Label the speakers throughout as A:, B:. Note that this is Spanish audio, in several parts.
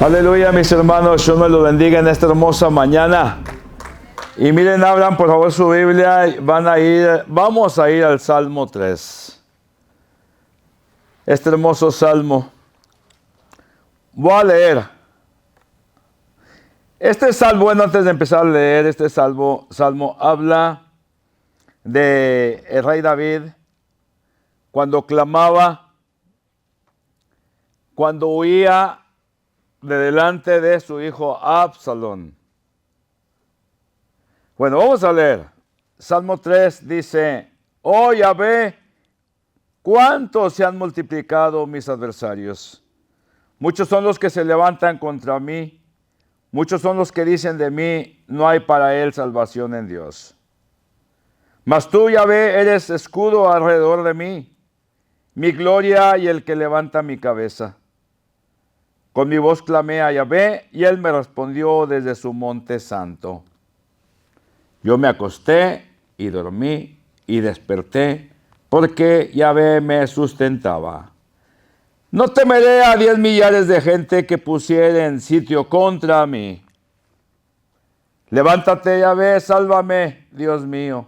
A: Aleluya, mis hermanos, Dios me los bendiga en esta hermosa mañana. Y miren, abran por favor su Biblia, vamos a ir al Salmo 3. Este hermoso salmo. Voy a leer. Este salmo, bueno, antes de empezar a leer, este salmo habla de el rey David cuando clamaba, cuando huía de delante de su hijo Absalón. Bueno, vamos a leer. Salmo 3 dice: Oh Yahvé, cuántos se han multiplicado mis adversarios. Muchos son los que se levantan contra mí. Muchos son los que dicen de mí: no hay para él salvación en Dios. Mas tú, Yahvé, eres escudo alrededor de mí, mi gloria y el que levanta mi cabeza. Con mi voz clamé a Yahvé, y él me respondió desde su monte santo. Yo me acosté y dormí y desperté, porque Yahvé me sustentaba. No temeré a 10 millares de gente que pusieren sitio contra mí. Levántate, Yahvé, sálvame, Dios mío,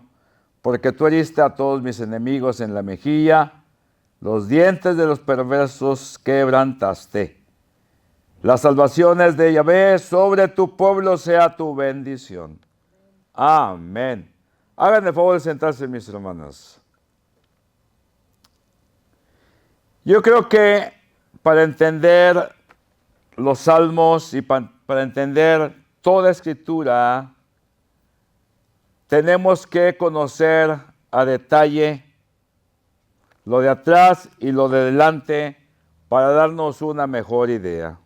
A: porque tú heriste a todos mis enemigos en la mejilla, los dientes de los perversos quebrantaste. Las salvaciones de Yahvé sobre tu pueblo sea tu bendición. Amén. Hagan el favor de sentarse, mis hermanos. Yo creo que para entender los salmos y para entender toda escritura, tenemos que conocer a detalle lo de atrás y lo de delante para darnos una mejor idea.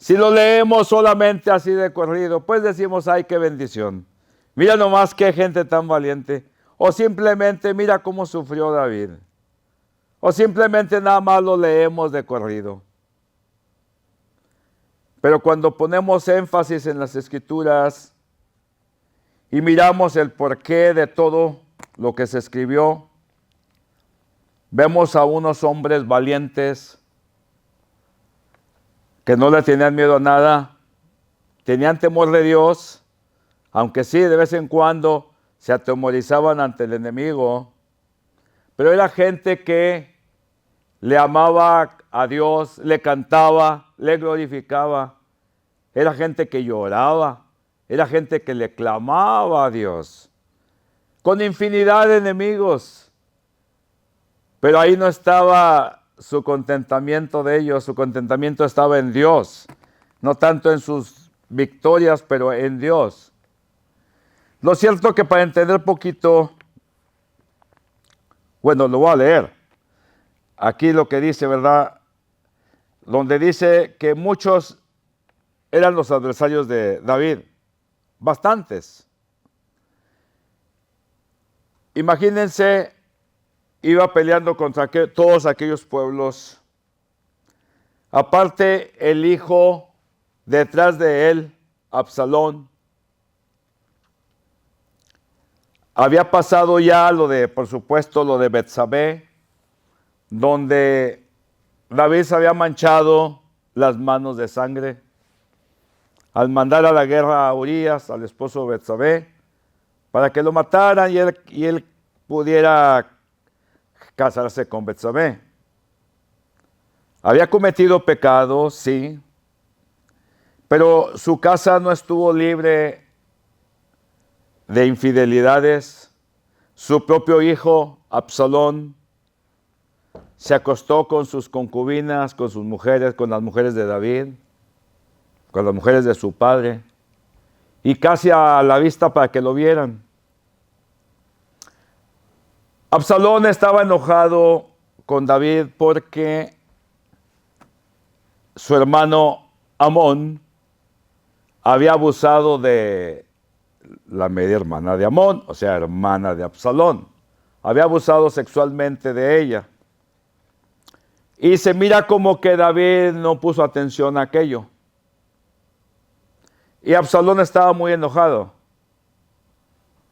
A: Si lo leemos solamente así de corrido, pues decimos: ¡ay, qué bendición! Mira nomás qué gente tan valiente. O simplemente mira cómo sufrió David. O simplemente nada más lo leemos de corrido. Pero cuando ponemos énfasis en las escrituras y miramos el porqué de todo lo que se escribió, vemos a unos hombres valientes que no le tenían miedo a nada, tenían temor de Dios, aunque sí, de vez en cuando se atemorizaban ante el enemigo, pero era gente que le amaba a Dios, le cantaba, le glorificaba. Era gente que lloraba, era gente que le clamaba a Dios, con infinidad de enemigos. Pero ahí no estaba su contentamiento de ellos, su contentamiento estaba en Dios, no tanto en sus victorias, pero en Dios. Lo cierto que para entender poquito, bueno, lo voy a leer. Aquí lo que dice, ¿verdad? Donde dice que muchos eran los adversarios de David, bastantes. Imagínense, iba peleando contra todos aquellos pueblos. Aparte, el hijo detrás de él, Absalón, había pasado ya por supuesto, lo de Betsabé, donde David se había manchado las manos de sangre al mandar a la guerra a Urías, al esposo de Betsabé, para que lo mataran y él pudiera casarse con Betsabé. Había cometido pecado, sí, pero su casa no estuvo libre de infidelidades. Su propio hijo, Absalón, se acostó con sus concubinas, con sus mujeres, con las mujeres de David, con las mujeres de su padre, y casi a la vista para que lo vieran. Absalón estaba enojado con David porque su hermano Amón había abusado de la media hermana de Amón, o sea, hermana de Absalón. Había abusado sexualmente de ella. Y se mira como que David no puso atención a aquello. Y Absalón estaba muy enojado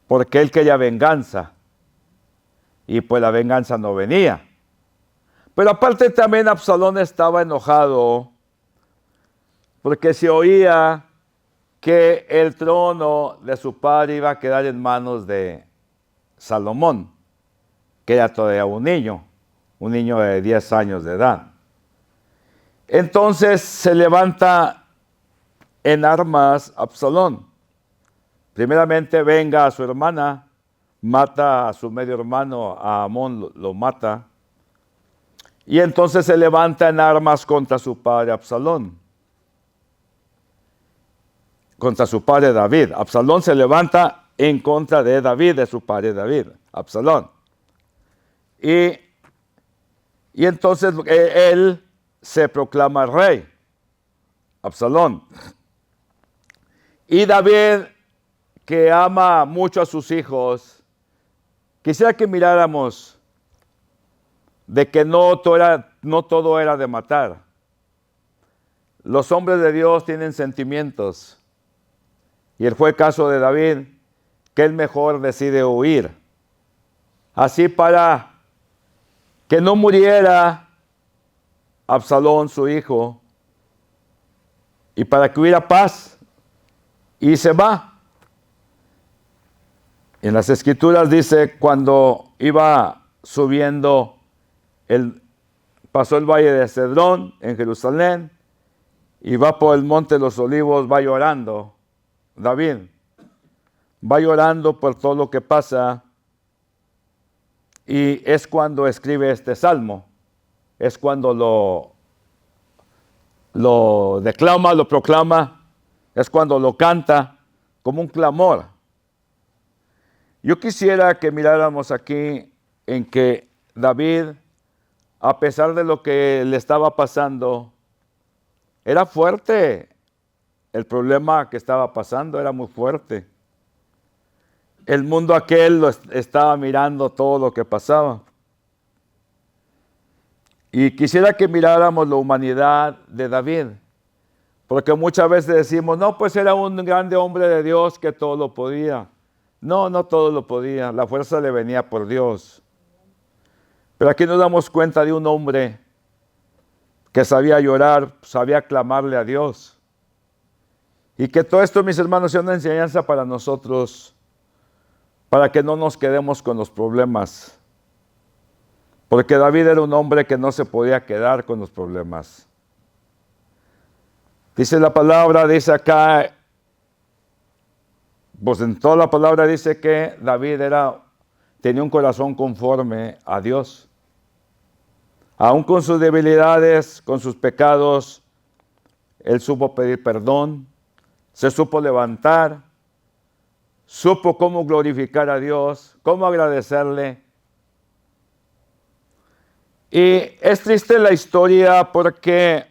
A: porque él quería venganza. Y pues la venganza no venía. Pero aparte también Absalón estaba enojado porque se oía que el trono de su padre iba a quedar en manos de Salomón, que era todavía un niño de 10 años de edad. Entonces se levanta en armas Absalón. Primeramente venga a su hermana, mata a su medio hermano, a Amón lo mata. Y entonces se levanta en armas contra su padre Absalón. Contra su padre David. Absalón se levanta en contra de David, de su padre David, Absalón. Y entonces él se proclama rey, Absalón. Y David, que ama mucho a sus hijos, quisiera que miráramos de que no todo era de matar. Los hombres de Dios tienen sentimientos. Y fue el caso de David, que él mejor decide huir. Así para que no muriera Absalón, su hijo, y para que hubiera paz. Y se va. En las Escrituras dice, cuando iba subiendo, pasó el valle de Cedrón en Jerusalén, y va por el monte de los olivos, va llorando. David va llorando por todo lo que pasa, y es cuando escribe este salmo, es cuando lo declama, lo proclama, es cuando lo canta como un clamor. Yo quisiera que miráramos aquí en que David, a pesar de lo que le estaba pasando, era fuerte. El problema que estaba pasando era muy fuerte. El mundo aquel estaba mirando todo lo que pasaba. Y quisiera que miráramos la humanidad de David, porque muchas veces decimos, no, pues era un grande hombre de Dios que todo lo podía. No, no todo lo podía, la fuerza le venía por Dios. Pero aquí nos damos cuenta de un hombre que sabía llorar, sabía clamarle a Dios. Y que todo esto, mis hermanos, sea una enseñanza para nosotros, para que no nos quedemos con los problemas. Porque David era un hombre que no se podía quedar con los problemas. Dice la palabra, dice acá, pues en toda la palabra dice que David tenía un corazón conforme a Dios. Aún con sus debilidades, con sus pecados, él supo pedir perdón, se supo levantar, supo cómo glorificar a Dios, cómo agradecerle. Y es triste la historia porque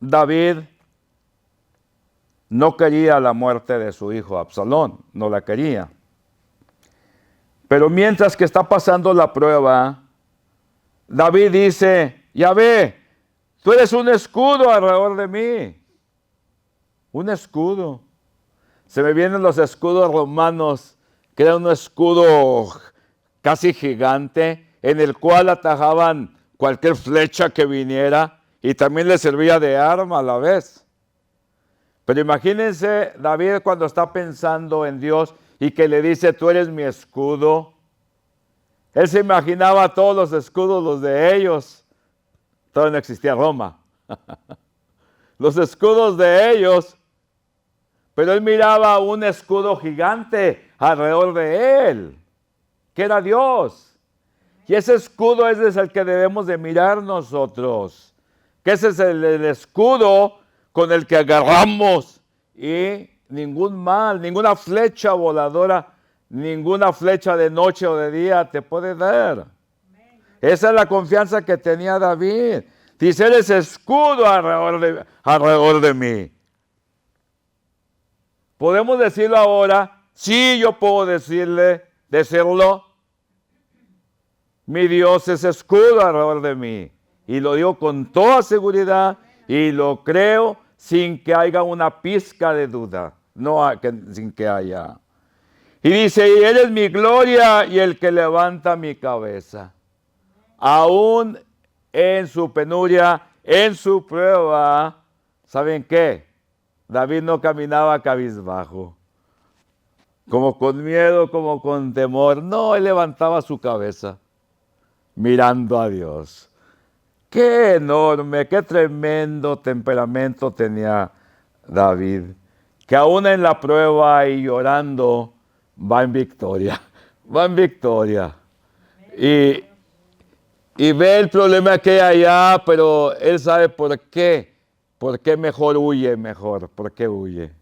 A: David no quería la muerte de su hijo Absalón, no la quería. Pero mientras que está pasando la prueba, David dice, Yahvé, tú eres un escudo alrededor de mí. Un escudo. Se me vienen los escudos romanos, que era un escudo casi gigante, en el cual atajaban cualquier flecha que viniera y también le servía de arma a la vez. Pero imagínense David cuando está pensando en Dios y que le dice, tú eres mi escudo. Él se imaginaba todos los escudos, los de ellos. Todavía no existía Roma. Los escudos de ellos. Pero él miraba un escudo gigante alrededor de él, que era Dios. Y ese escudo es el que debemos de mirar nosotros. Que ese es el escudo con el que agarramos y ningún mal, ninguna flecha voladora, ninguna flecha de noche o de día te puede dar. Esa es la confianza que tenía David. Dice, eres escudo alrededor de mí. ¿Podemos decirlo ahora? Sí, yo puedo decirlo. Mi Dios es escudo alrededor de mí. Y lo digo con toda seguridad y lo creo sin que haya una pizca de duda. Sin que haya. Y dice, y Él es mi gloria y el que levanta mi cabeza. Aún en su penuria, en su prueba, ¿saben qué? David no caminaba cabizbajo, como con miedo, como con temor. No, él levantaba su cabeza mirando a Dios. Qué enorme, qué tremendo temperamento tenía David, que aún en la prueba y llorando, va en victoria, va en victoria. Y ve el problema que hay allá, pero él sabe por qué. ¿Por qué mejor huye mejor? ¿Por qué huye?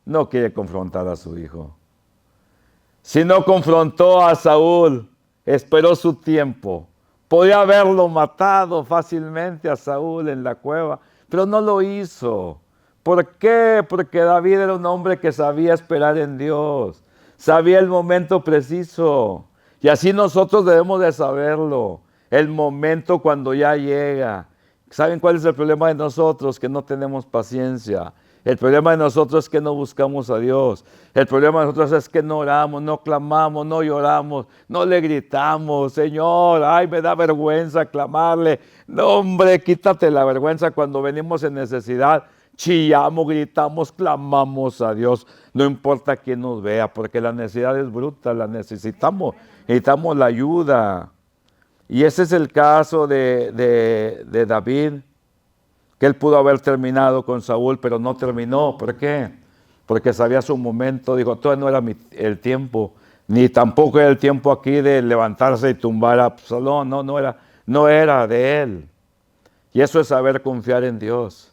A: No quiere confrontar a su hijo. Si no confrontó a Saúl, esperó su tiempo. Podía haberlo matado fácilmente a Saúl en la cueva, pero no lo hizo. ¿Por qué? Porque David era un hombre que sabía esperar en Dios. Sabía el momento preciso. Y así nosotros debemos de saberlo. El momento cuando ya llega. ¿Saben cuál es el problema de nosotros? Que no tenemos paciencia. El problema de nosotros es que no buscamos a Dios. El problema de nosotros es que no oramos, no clamamos, no lloramos, no le gritamos, Señor, ay, me da vergüenza clamarle. No, hombre, quítate la vergüenza cuando venimos en necesidad. Chillamos, gritamos, clamamos a Dios. No importa quién nos vea, porque la necesidad es bruta, la necesitamos la ayuda. Y ese es el caso de David, que él pudo haber terminado con Saúl, pero no terminó. ¿Por qué? Porque sabía su momento. Dijo, todavía no era el tiempo, ni tampoco era el tiempo aquí de levantarse y tumbar a Absalón. No era de él. Y eso es saber confiar en Dios.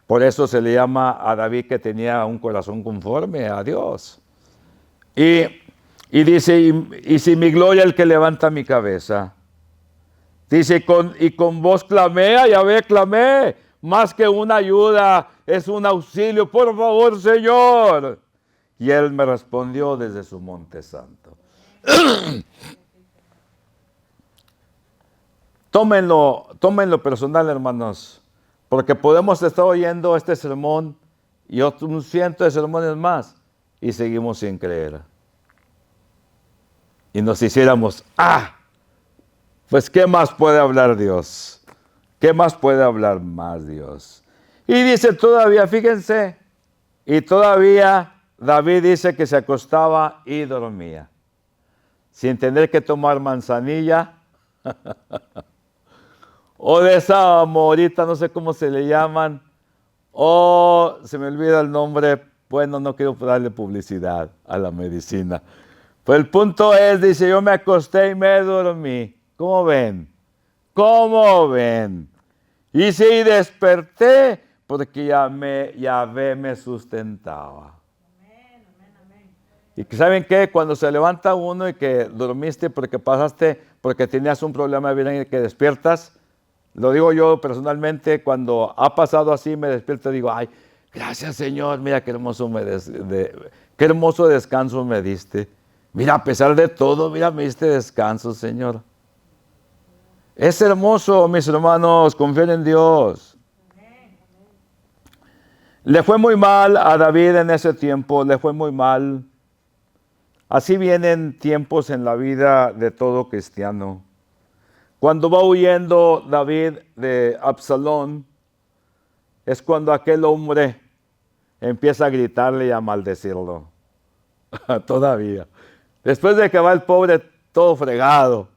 A: Por eso se le llama a David que tenía un corazón conforme a Dios. Y dice, y si mi gloria es el que levanta mi cabeza. Dice, y con voz clamé, a Yahvé clamé, más que una ayuda, es un auxilio, por favor, Señor. Y él me respondió desde su monte santo. Tómenlo personal, hermanos, porque podemos estar oyendo este sermón y otros cientos de sermones más y seguimos sin creer. Y nos hiciéramos, pues ¿qué más puede hablar Dios? ¿Qué más puede hablar más Dios? Y dice todavía, fíjense, y todavía David dice que se acostaba y dormía, sin tener que tomar manzanilla, o de esa morita, no sé cómo se le llaman, o se me olvida el nombre, bueno, no quiero darle publicidad a la medicina. Pues el punto es, dice, yo me acosté y me dormí. ¿Cómo ven? ¿Cómo ven? Y sí, desperté porque Yahvé me sustentaba. Amén, amén, amén. Y ¿saben qué? Cuando se levanta uno y que dormiste porque tenías un problema de vida y que despiertas, lo digo yo personalmente, cuando ha pasado así, me despierto y digo, ay, gracias Señor, mira qué hermoso qué hermoso descanso me diste. Mira, a pesar de todo, mira, me diste descanso, Señor. Es hermoso, mis hermanos, confiar en Dios. Le fue muy mal a David en ese tiempo, le fue muy mal. Así vienen tiempos en la vida de todo cristiano. Cuando va huyendo David de Absalón, es cuando aquel hombre empieza a gritarle y a maldecirlo. Todavía. Después de que va el pobre todo fregado,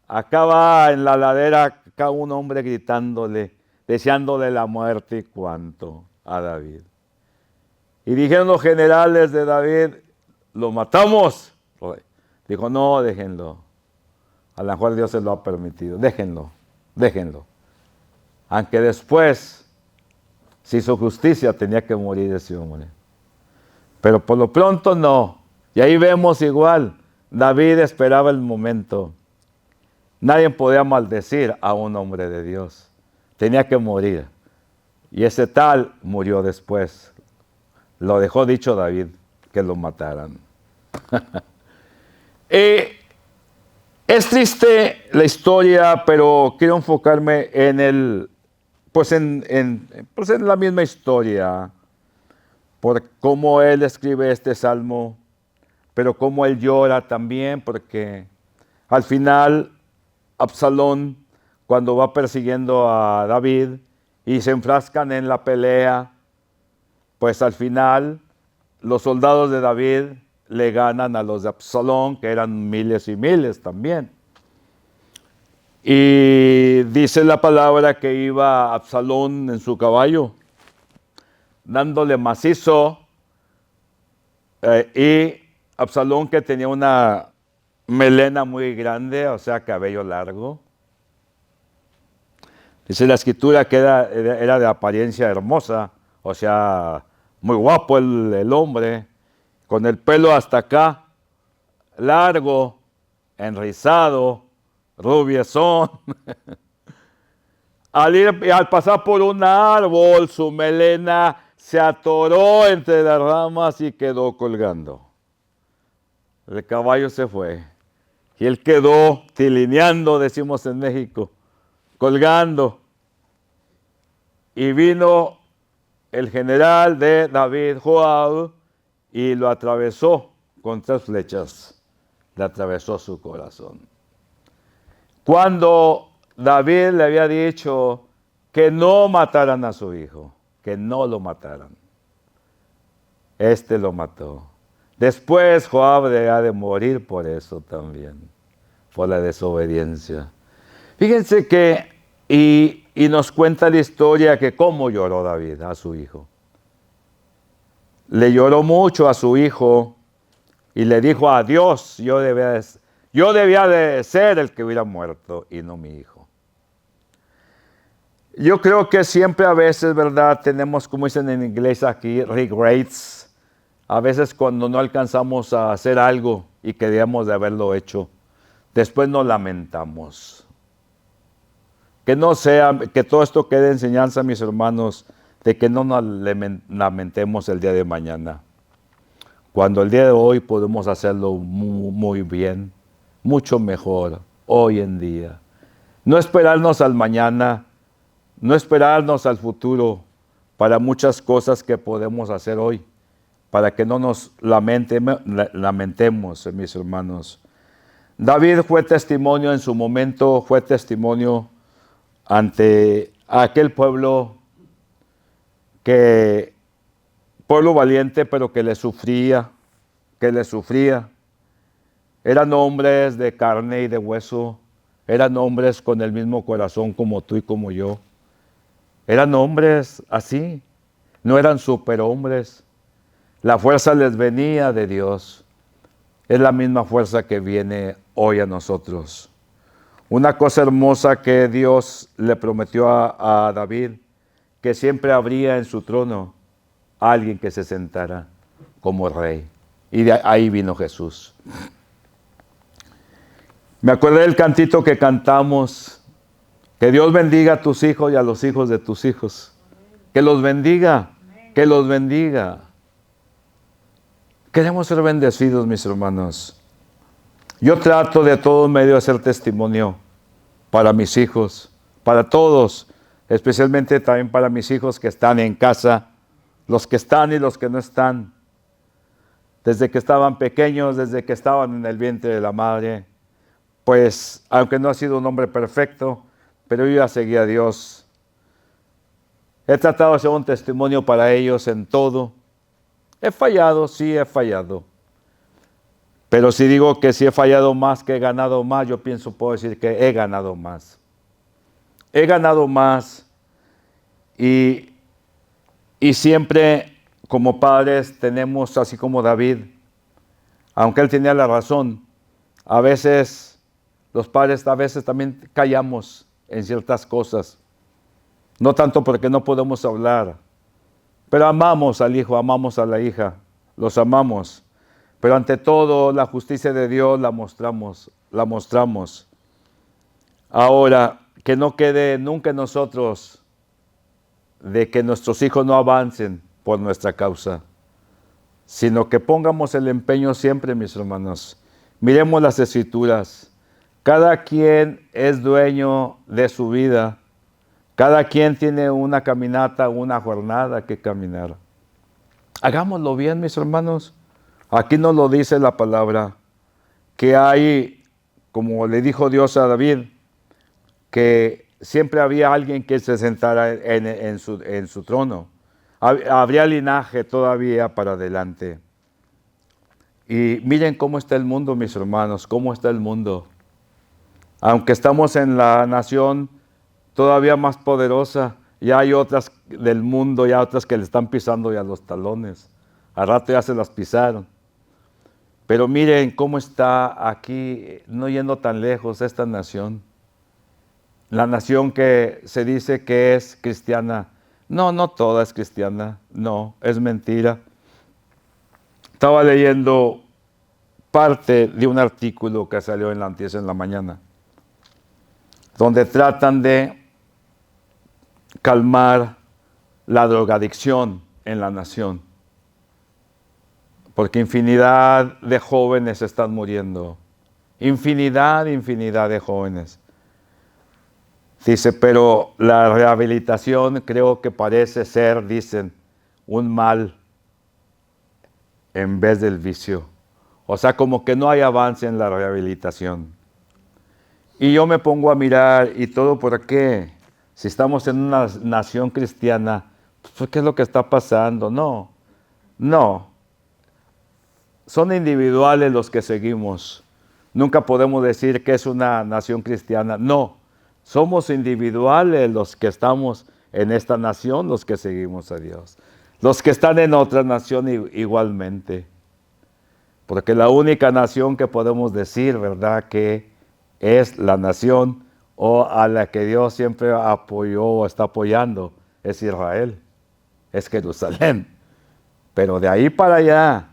A: acá va en la ladera acá un hombre gritándole, deseándole la muerte y cuánto a David. Y dijeron los generales de David, ¿lo matamos? Dijo, no, déjenlo. A lo mejor Dios se lo ha permitido. Déjenlo. Aunque después, si hizo justicia, tenía que morir ese hombre. Pero por lo pronto no. Y ahí vemos igual, David esperaba el momento. Nadie podía maldecir a un hombre de Dios. Tenía que morir. Y ese tal murió después. Lo dejó dicho David, que lo mataran. Es triste la historia, pero quiero enfocarme en la misma historia, por cómo él escribe este salmo, pero cómo él llora también, porque al final Absalón, cuando va persiguiendo a David y se enfrascan en la pelea, pues al final los soldados de David le ganan a los de Absalón, que eran miles y miles también. Y dice la palabra que iba Absalón en su caballo, dándole macizo, y Absalón, que tenía una melena muy grande, o sea, cabello largo. Dice la escritura que era de apariencia hermosa, o sea, muy guapo el hombre, con el pelo hasta acá, largo, enrizado, rubiezón. Al pasar por un árbol, su melena se atoró entre las ramas y quedó colgando. El caballo se fue y él quedó tilineando, decimos en México, colgando. Y vino el general de David, Joab, y lo atravesó con 3 flechas. Le atravesó su corazón. Cuando David le había dicho que no mataran a su hijo, que no lo mataran, este lo mató. Después Joab ha de morir por eso también, por la desobediencia. Fíjense que, y nos cuenta la historia que cómo lloró David a su hijo. Le lloró mucho a su hijo y le dijo a Dios, yo debía de ser el que hubiera muerto y no mi hijo. Yo creo que siempre a veces, ¿verdad? Tenemos, como dicen en inglés aquí, regrets. A veces cuando no alcanzamos a hacer algo y queríamos de haberlo hecho, después nos lamentamos. Que no sea, que todo esto quede enseñanza, mis hermanos, de que no nos lamentemos el día de mañana. Cuando el día de hoy podemos hacerlo muy bien, mucho mejor, hoy en día. No esperarnos al mañana, no esperarnos al futuro para muchas cosas que podemos hacer hoy, para que no nos lamentemos, mis hermanos. David fue testimonio en su momento, fue testimonio ante aquel pueblo pueblo valiente, pero que le sufría. Eran hombres de carne y de hueso, eran hombres con el mismo corazón como tú y como yo. Eran hombres así, no eran superhombres. La fuerza les venía de Dios. Es la misma fuerza que viene hoy a nosotros. Una cosa hermosa que Dios le prometió a David, que siempre habría en su trono alguien que se sentara como rey. Y de ahí vino Jesús. Me acordé del cantito que cantamos, que Dios bendiga a tus hijos y a los hijos de tus hijos. Que los bendiga, que los bendiga. Queremos ser bendecidos, mis hermanos. Yo trato de todo medio de hacer testimonio para mis hijos, para todos, especialmente también para mis hijos que están en casa, los que están y los que no están, desde que estaban pequeños, desde que estaban en el vientre de la madre, pues aunque no ha sido un hombre perfecto, pero yo ya seguí a Dios. He tratado de ser un testimonio para ellos en todo. He fallado, sí he fallado. Pero si digo que si he fallado más que he ganado más, yo puedo decir que he ganado más. He ganado más y siempre como padres tenemos, así como David, aunque él tenía la razón, a veces los padres también callamos en ciertas cosas. No tanto porque no podemos hablar, pero amamos al hijo, amamos a la hija, los amamos. Pero ante todo, la justicia de Dios la mostramos. Ahora, que no quede nunca en nosotros de que nuestros hijos no avancen por nuestra causa, sino que pongamos el empeño siempre, mis hermanos. Miremos las Escrituras. Cada quien es dueño de su vida. Cada quien tiene una caminata, una jornada que caminar. Hagámoslo bien, mis hermanos. Aquí nos lo dice la palabra, que hay, como le dijo Dios a David, que siempre había alguien que se sentara en su trono. Habría linaje todavía para adelante. Y miren cómo está el mundo, mis hermanos, cómo está el mundo. Aunque estamos en la nación todavía más poderosa, ya hay otras del mundo, ya otras que le están pisando ya los talones. Al rato ya se las pisaron. Pero miren cómo está aquí, no yendo tan lejos, esta nación. La nación que se dice que es cristiana. No, no toda es cristiana, no, es mentira. Estaba leyendo parte de un artículo que salió en la Noticia en la mañana, donde tratan de calmar la drogadicción en la nación, porque infinidad de jóvenes están muriendo, infinidad de jóvenes. Dice, pero la rehabilitación creo que parece ser, dicen, un mal en vez del vicio. O sea, como que no hay avance en la rehabilitación. Y yo me pongo a mirar, ¿y todo por qué? Si estamos en una nación cristiana, pues, ¿qué es lo que está pasando? No. Son individuales los que seguimos. Nunca podemos decir que es una nación cristiana. No, somos individuales los que estamos en esta nación, los que seguimos a Dios. Los que están en otra nación igualmente. Porque la única nación que podemos decir, ¿verdad?, que es la nación o a la que Dios siempre apoyó o está apoyando, es Israel, es Jerusalén. Pero de ahí para allá,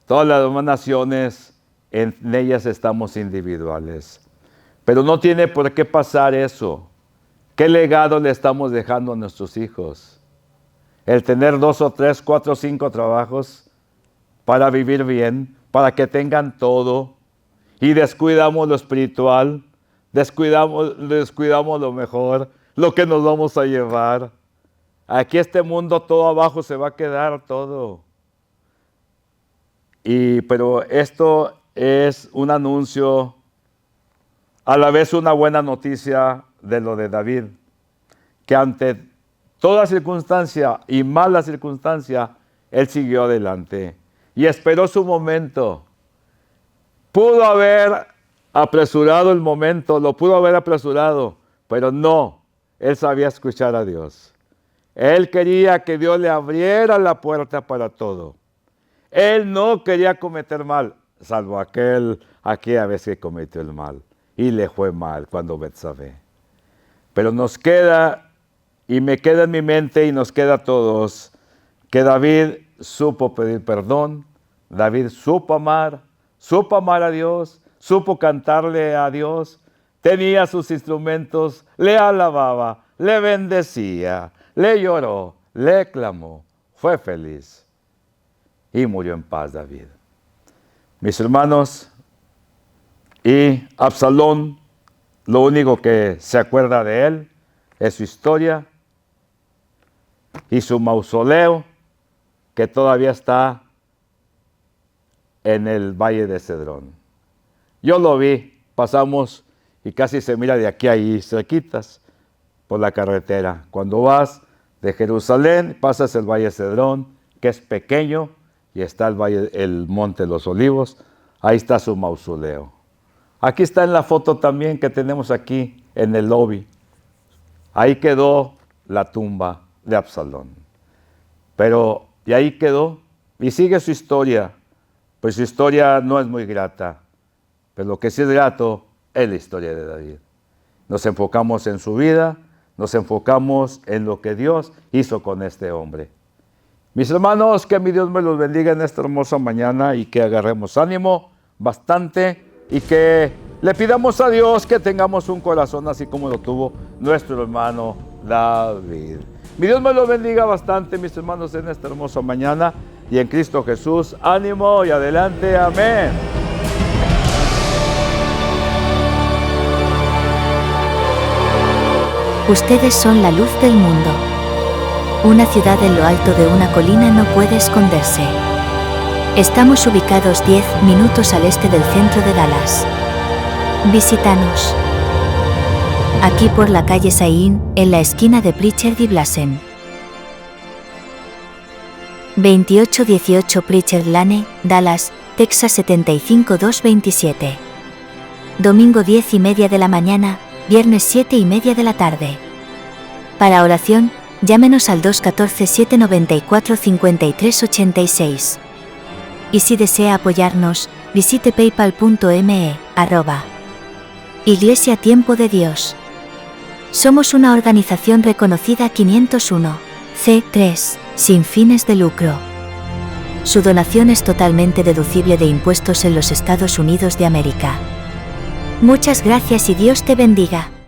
A: todas las demás naciones, en ellas estamos individuales. Pero no tiene por qué pasar eso. ¿Qué legado le estamos dejando a nuestros hijos? El tener 2 o 3, 4 o 5 trabajos para vivir bien, para que tengan todo, y descuidamos lo espiritual, descuidamos lo mejor, lo que nos vamos a llevar. Aquí este mundo todo abajo se va a quedar todo. Pero esto es un anuncio, a la vez una buena noticia de lo de David, que ante toda circunstancia y mala circunstancia, él siguió adelante y esperó su momento. Pudo haber apresurado el momento, lo pudo haber apresurado, pero no, él sabía escuchar a Dios. Él quería que Dios le abriera la puerta para todo. Él no quería cometer mal, salvo aquella vez que cometió el mal. Y le fue mal cuando Betsabé. Pero nos queda, y me queda en mi mente, y nos queda a todos, que David supo pedir perdón, David supo amar a Dios, supo cantarle a Dios, tenía sus instrumentos, le alababa, le bendecía, le lloró, le clamó, fue feliz y murió en paz David. Mis hermanos, y Absalón, lo único que se acuerda de él es su historia y su mausoleo, que todavía está en el Valle de Cedrón. Yo lo vi, pasamos y casi se mira de aquí a ahí, cerquitas, por la carretera. Cuando vas de Jerusalén, pasas el Valle de Cedrón, que es pequeño, y está el Monte de los Olivos, ahí está su mausoleo. Aquí está en la foto también que tenemos aquí en el lobby. Ahí quedó la tumba de Absalón. Y ahí quedó, y sigue su historia. Pues su historia no es muy grata, pero lo que sí es grato es la historia de David. Nos enfocamos en su vida, nos enfocamos en lo que Dios hizo con este hombre. Mis hermanos, que mi Dios me los bendiga en esta hermosa mañana y que agarremos ánimo bastante y que le pidamos a Dios que tengamos un corazón así como lo tuvo nuestro hermano David. Mi Dios me los bendiga bastante, mis hermanos, en esta hermosa mañana y en Cristo Jesús. Ánimo y adelante. Amén.
B: Ustedes son la luz del mundo. Una ciudad en lo alto de una colina no puede esconderse. Estamos ubicados 10 minutos al este del centro de Dallas. Visítanos. aquí por la calle Sain, en la esquina de Pritchard y Blasen. 2818 Pritchard Lane, Dallas, Texas 75227. Domingo 10:30 de la mañana, viernes 7:30 de la tarde. Para oración, llámenos al 214-794-5386. Y si desea apoyarnos, visite paypal.me, Iglesia Tiempo de Dios. Somos una organización reconocida 501, C3, sin fines de lucro. Su donación es totalmente deducible de impuestos en los Estados Unidos de América. Muchas gracias y Dios te bendiga.